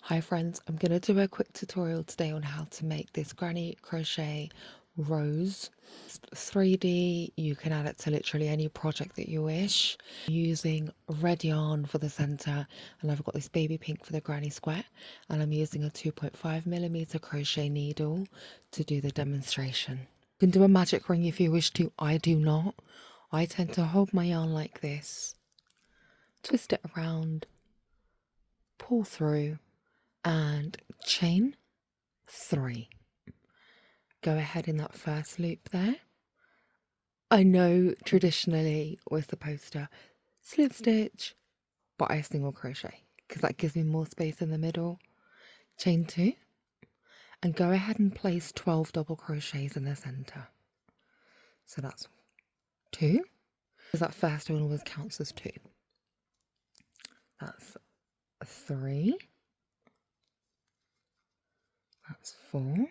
Hi friends, I'm going to do a quick tutorial today on how to make this granny crochet rose. It's 3D, you can add it to literally any project that you wish. I'm using red yarn for the centre, and I've got this baby pink for the granny square, and I'm using a 2.5mm crochet needle to do the demonstration. You can do a magic ring if you wish to, I do not. I tend to hold my yarn like this, twist it around, pull through, and chain 3. Go ahead in that first loop there. I know traditionally we're supposed to slip stitch, but I single crochet because that gives me more space in the middle. Chain 2, and go ahead and place 12 double crochets in the center. So that's 2, because that first one always counts as 2. That's 3. That's 4.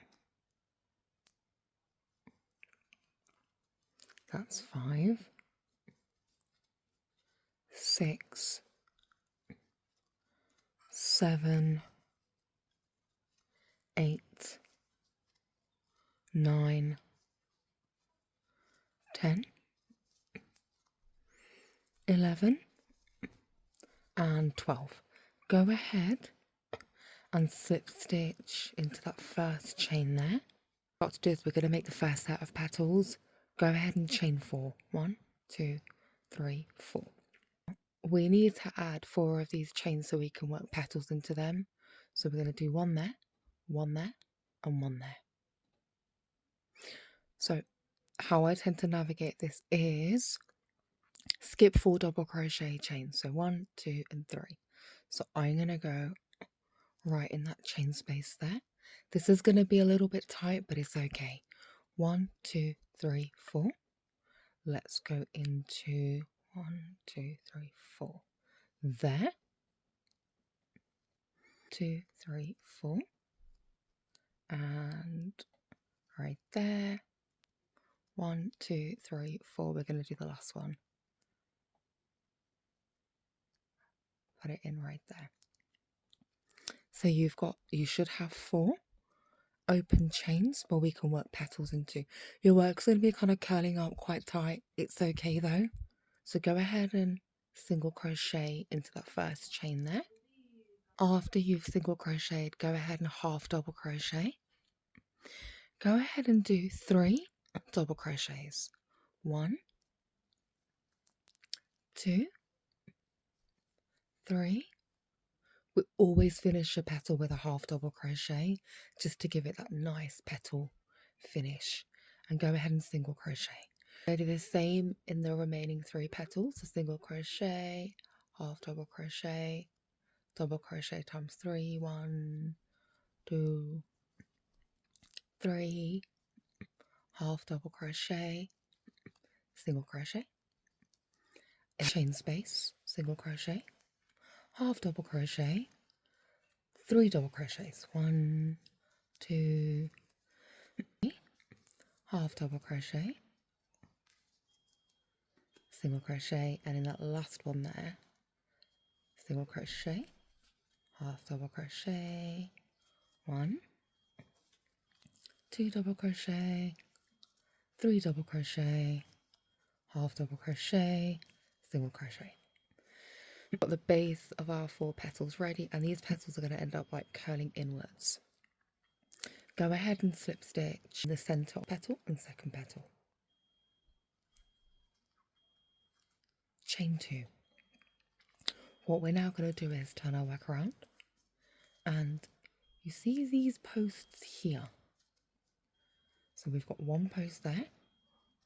That's 5. 6. 7. 8. 9. 10. 11 and 12. Go ahead and slip stitch into that first chain there. What to do is we're going to make the first set of petals. Go ahead and chain 4. 1, 2, 3, 4. We need to add 4 of these chains so we can work petals into them. So we're going to do 1 there, 1 there, and 1 there. So how I tend to navigate this is skip 4 double crochet chains. So 1, 2, and 3. So I'm going to go right in that chain space there. This is going to be a little bit tight, but it's okay. 1, 2, 3, 4. Let's go into 1, 2, 3, 4. There. 2, 3, 4. And right there. 1, 2, 3, 4. We're going to do the last one. Put it in right there. So you should have 4 open chains where we can work petals into. Your work's going to be kind of curling up quite tight. It's okay though. So go ahead and single crochet into that first chain there. After you've single crocheted, go ahead and half double crochet. Go ahead and do 3 double crochets. 1, 2, 3. We always finish a petal with a half double crochet just to give it that nice petal finish. And go ahead and single crochet. I do the same in the remaining 3 petals. So single crochet, half double crochet, double crochet times 3, 1, 2, 3, half double crochet, single crochet, a chain space, single crochet, half double crochet, 3 double crochets, 1, 2, 3, half double crochet, single crochet, and in that last one there, single crochet, half double crochet, 1, 2 double crochet, 3 double crochet, half double crochet, single crochet. We've got the base of our 4 petals ready, and these petals are going to end up like curling inwards. Go ahead and slip stitch the center petal and second petal. Chain 2. What we're now going to do is turn our work around, and you see these posts here. So we've got 1 post there,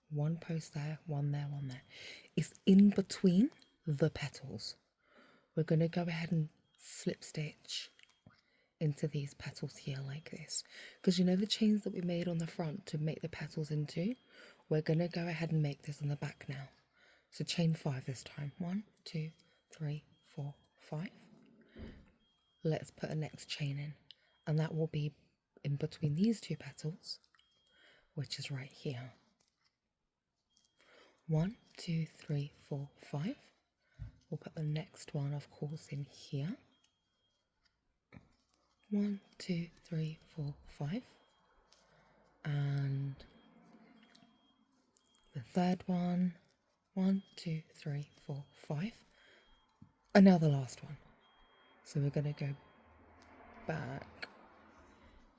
1 post there, 1 there, 1 there. It's in between the petals. We're going to go ahead and slip stitch into these petals here like this, because you know the chains that we made on the front to make the petals into, we're going to go ahead and make this on the back now. So chain 5 this time. 1, 2, 3, 4, 5. Let's put a next chain in, and that will be in between these 2 petals, which is right here. 1, 2, 3, 4, 5. We'll put the next one, of course, in here. 1, 2, 3, 4, 5, and the third one, 1, 2, 3, 4, 5, and now the last one. So we're going to go back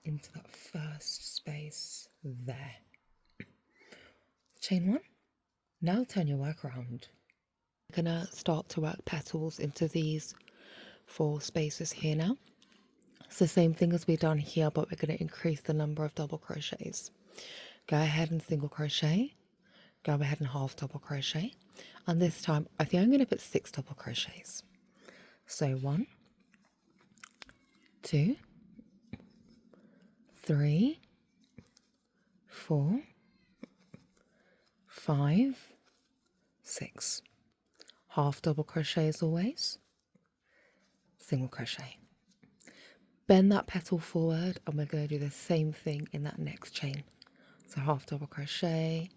into that first space there. Chain 1. Now turn your work around. We're going to start to work petals into these 4 spaces here now. It's the same thing as we've done here, but we're going to increase the number of double crochets. Go ahead and single crochet, go ahead and half double crochet, and this time I think I'm going to put 6 double crochets. So 1, 2, 3, 4, 5, 6. Half double crochet as always, single crochet. Bend that petal forward and we're going to do the same thing in that next chain. So half double crochet,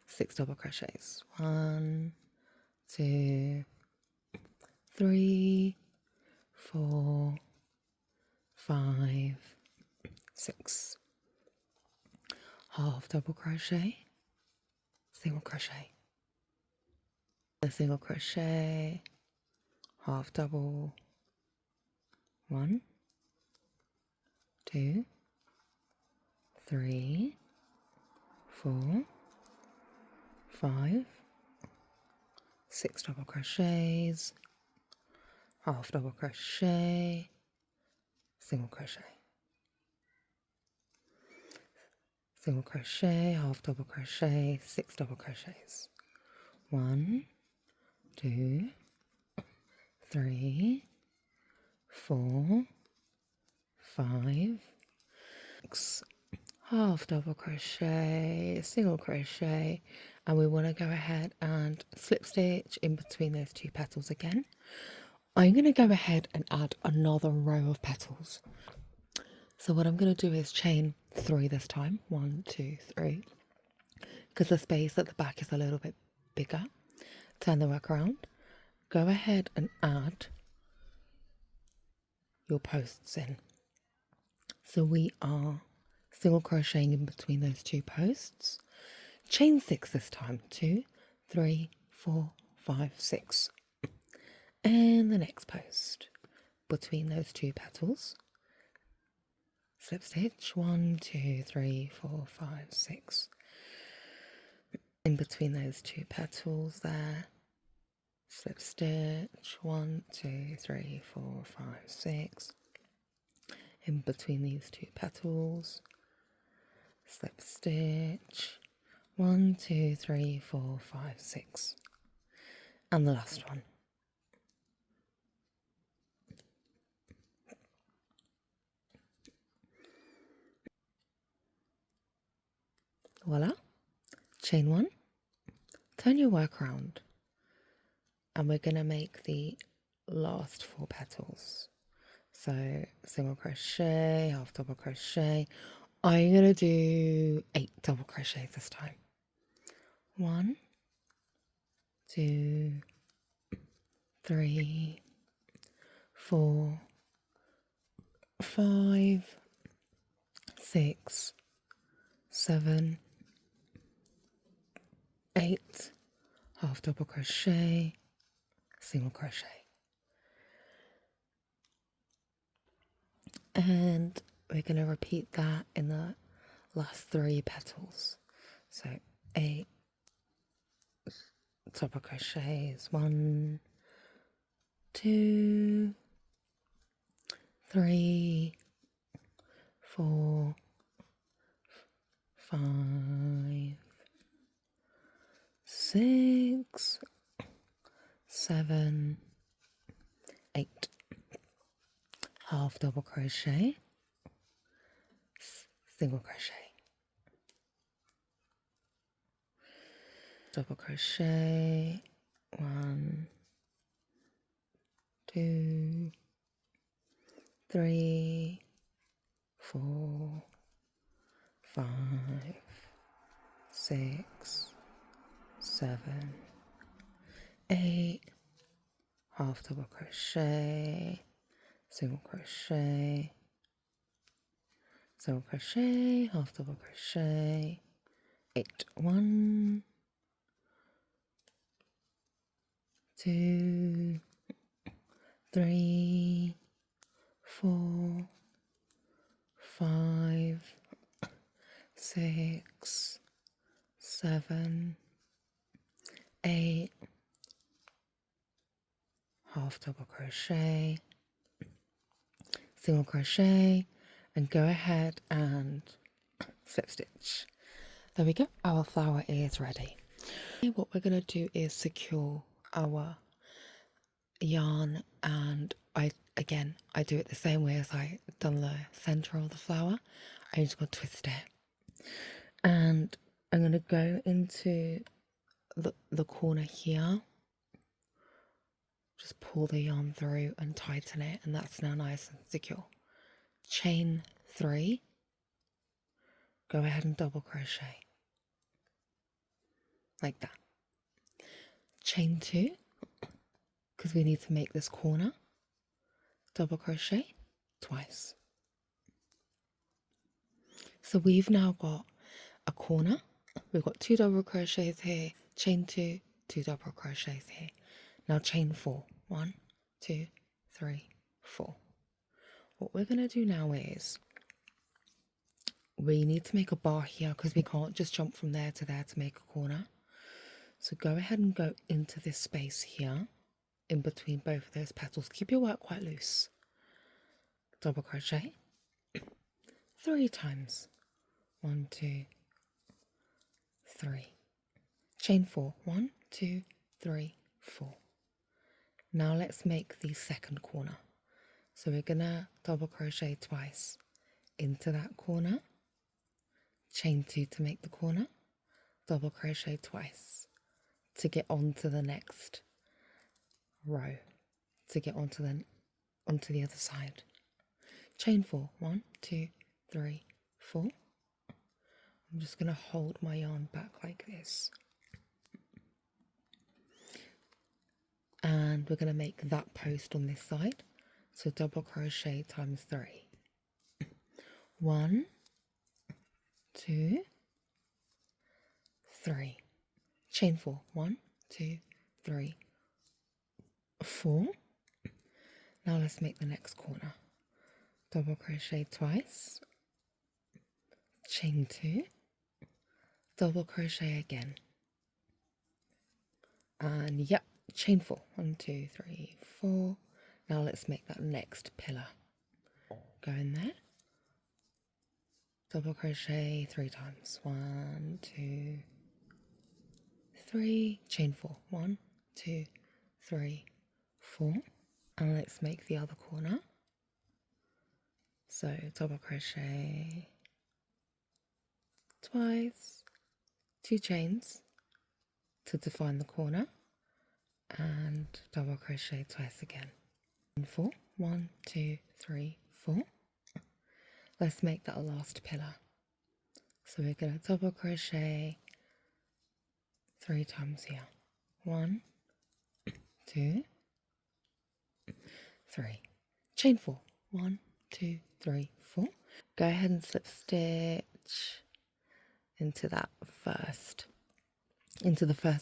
6 double crochets. 1, 2, 3, 4, 5, 6. Half double crochet, single crochet. A single crochet, half double, 1, 2, 3, 4, 5, 6 double crochets, half double crochet, single crochet. Single crochet, half double crochet, 6 double crochets. 1, 2, 3, 4, 5, 6. Half double crochet, single crochet, and we want to go ahead and slip stitch in between those 2 petals again. I'm going to go ahead and add another row of petals. So what I'm going to do is chain 3 this time. 1, 2, 3. Because the space at the back is a little bit bigger. Turn the work around. Go ahead and add your posts in. So we are single crocheting in between those 2 posts. Chain 6 this time. 2, 3, 4, 5, 6. And the next post between those 2 petals. Slip stitch 1, 2, 3, 4, 5, 6. In between those 2 petals there. Slip stitch 1, 2, 3, 4, 5, 6. In between these 2 petals. Slip stitch 1, 2, 3, 4, 5, 6. And the last one. Voila. Chain 1. Turn your work around. And we're going to make the last 4 petals. So single crochet, half double crochet. I'm going to do 8 double crochets this time. 1, 2, 3, 4, 5, 6, 7, 8, half double crochet, single crochet. And we're going to repeat that in the last 3 petals. So 8 double crochets, 1, 2, 3, 4, 5, 6, 7, 8. Half double crochet, single crochet. Double crochet, 1, 2, 3, 4, 5, 6, 7, 8, half double crochet, single crochet, single crochet, half double crochet, 8, 1, 2, 3, 4, 5, 6, 7, 8, half double crochet, single crochet, and go ahead and slip stitch. There we go, our flower is ready. What we're going to do is secure our yarn, and I do it the same way as I done the center of the flower. I just going to twist it, and I'm going to go into the corner here, just pull the yarn through and tighten it, and that's now nice and secure. Chain 3, go ahead and double crochet like that. Chain 2, because we need to make this corner, double crochet twice. So we've now got a corner. We've got 2 double crochets here, chain 2, 2 double crochets here. Now chain 4, 1, 2, 3, 4. What we're going to do now is we need to make a bar here because we can't just jump from there to make a corner. So go ahead and go into this space here in between both of those petals. Keep your work quite loose. Double crochet 3 times. 1, 2, 3. Chain 4, 1, 2, 3, 4. Now let's make the second corner. So we're gonna double crochet twice into that corner, chain 2 to make the corner, double crochet twice to get onto the next row, to get onto the other side. Chain 4, 1, 2, 3, 4. I'm just gonna hold my yarn back like this, and we're gonna make that post on this side. So double crochet times 3. 1, 2, 3. Chain 4, 1, 2, 3, 4. Now let's make the next corner. Double crochet twice, chain 2, double crochet again, and yep, chain 4, 1, 2, 3, 4. Now let's make that next pillar. Go in there, double crochet 3 times, 1, 2, 3, chain 4, 1, 2, 3, 4, and let's make the other corner. So double crochet twice, 2 chains to define the corner, and double crochet twice again. 4, 1, 2, 3, 4. Let's make that last pillar. So we're going to double crochet 3 times here. 1, 2, 3. Chain 4. 1, 2, 3, 4. Go ahead and slip stitch into the first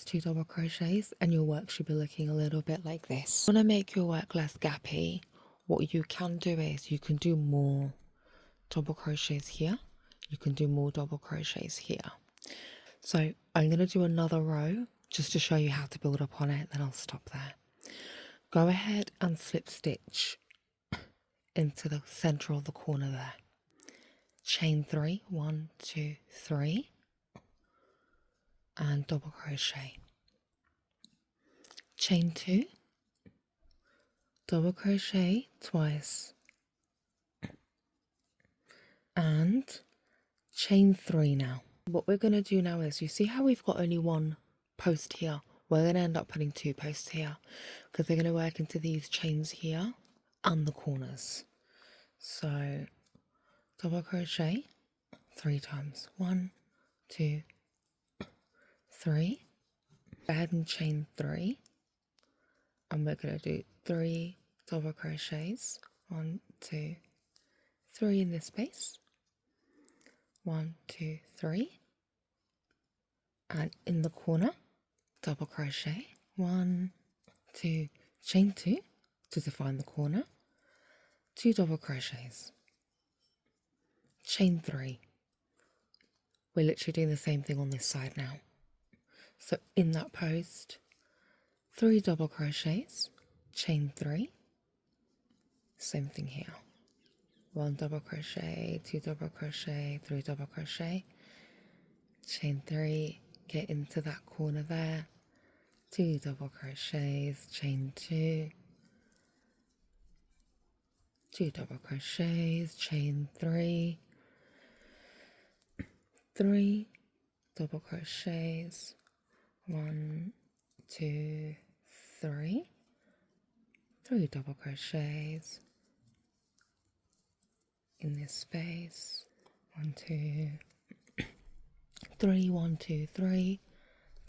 2 double crochets, and your work should be looking a little bit like this. You want to make your work less gappy, what you can do is you can do more double crochets here, you can do more double crochets here. So I'm going to do another row just to show you how to build up on it, then I'll stop there. Go ahead and slip stitch into the center of the corner there. Chain 3, 1, 2, 3, and double crochet. Chain 2, double crochet twice, and chain 3 now. What we're going to do now is, you see how we've got only one post here? We're going to end up putting 2 posts here because they're going to work into these chains here and the corners. So double crochet 3 times, 1, 2, 3. Go ahead and chain 3, and we're going to do 3 double crochets, 1, 2, 3 in this space, 1, 2, 3, and in the corner double crochet, 1, 2, chain 2 to define the corner, 2 double crochets, chain 3. We're literally doing the same thing on this side now. So in that post, 3 double crochets, chain 3, same thing here, 1 double crochet, 2 double crochet, 3 double crochet, chain 3, get into that corner there, 2 double crochets, chain 2, 2 double crochets, chain 3, 3 double crochets, 1, 2, 3, 3 double crochets in this space, 1, 2, 3, 1, 2, 3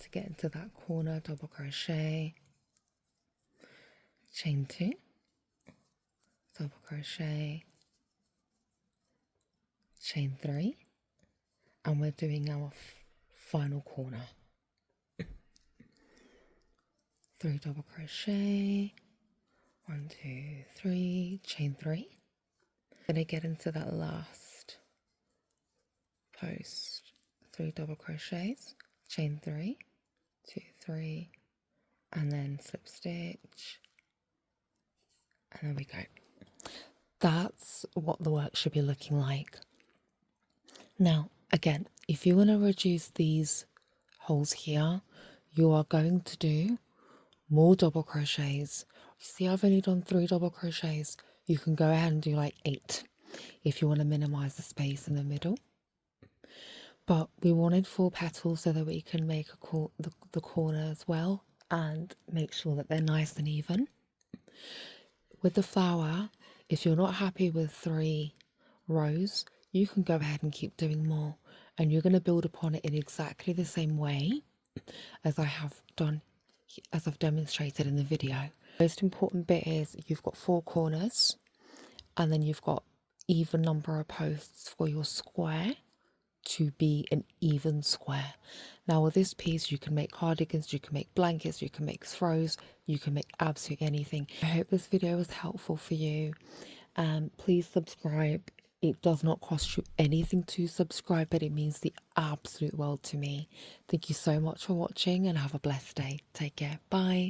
to get into that corner, double crochet, chain 2, double crochet, chain 3, and we're doing our final corner, 3 double crochet, 1, 2, 3, chain 3. Gonna get into that last post, 3 double crochets, chain 3, 2, 3, and then slip stitch, and there we go. That's what the work should be looking like. Now again, if you want to reduce these holes here, you are going to do more double crochets. See, I've only done 3 double crochets. You can go ahead and do like 8 if you want to minimize the space in the middle. But we wanted 4 petals so that we can make the corner as well and make sure that they're nice and even. With the flower, if you're not happy with 3 rows, you can go ahead and keep doing more, and you're going to build upon it in exactly the same way as I've demonstrated in the video. The most important bit is you've got 4 corners, and then you've got even number of posts for your square to be an even square. Now with this piece, you can make cardigans, you can make blankets, you can make throws, you can make absolutely anything. I hope this video was helpful for you. Please subscribe. It does not cost you anything to subscribe, but it means the absolute world to me. Thank you so much for watching, and have a blessed day. Take care. Bye.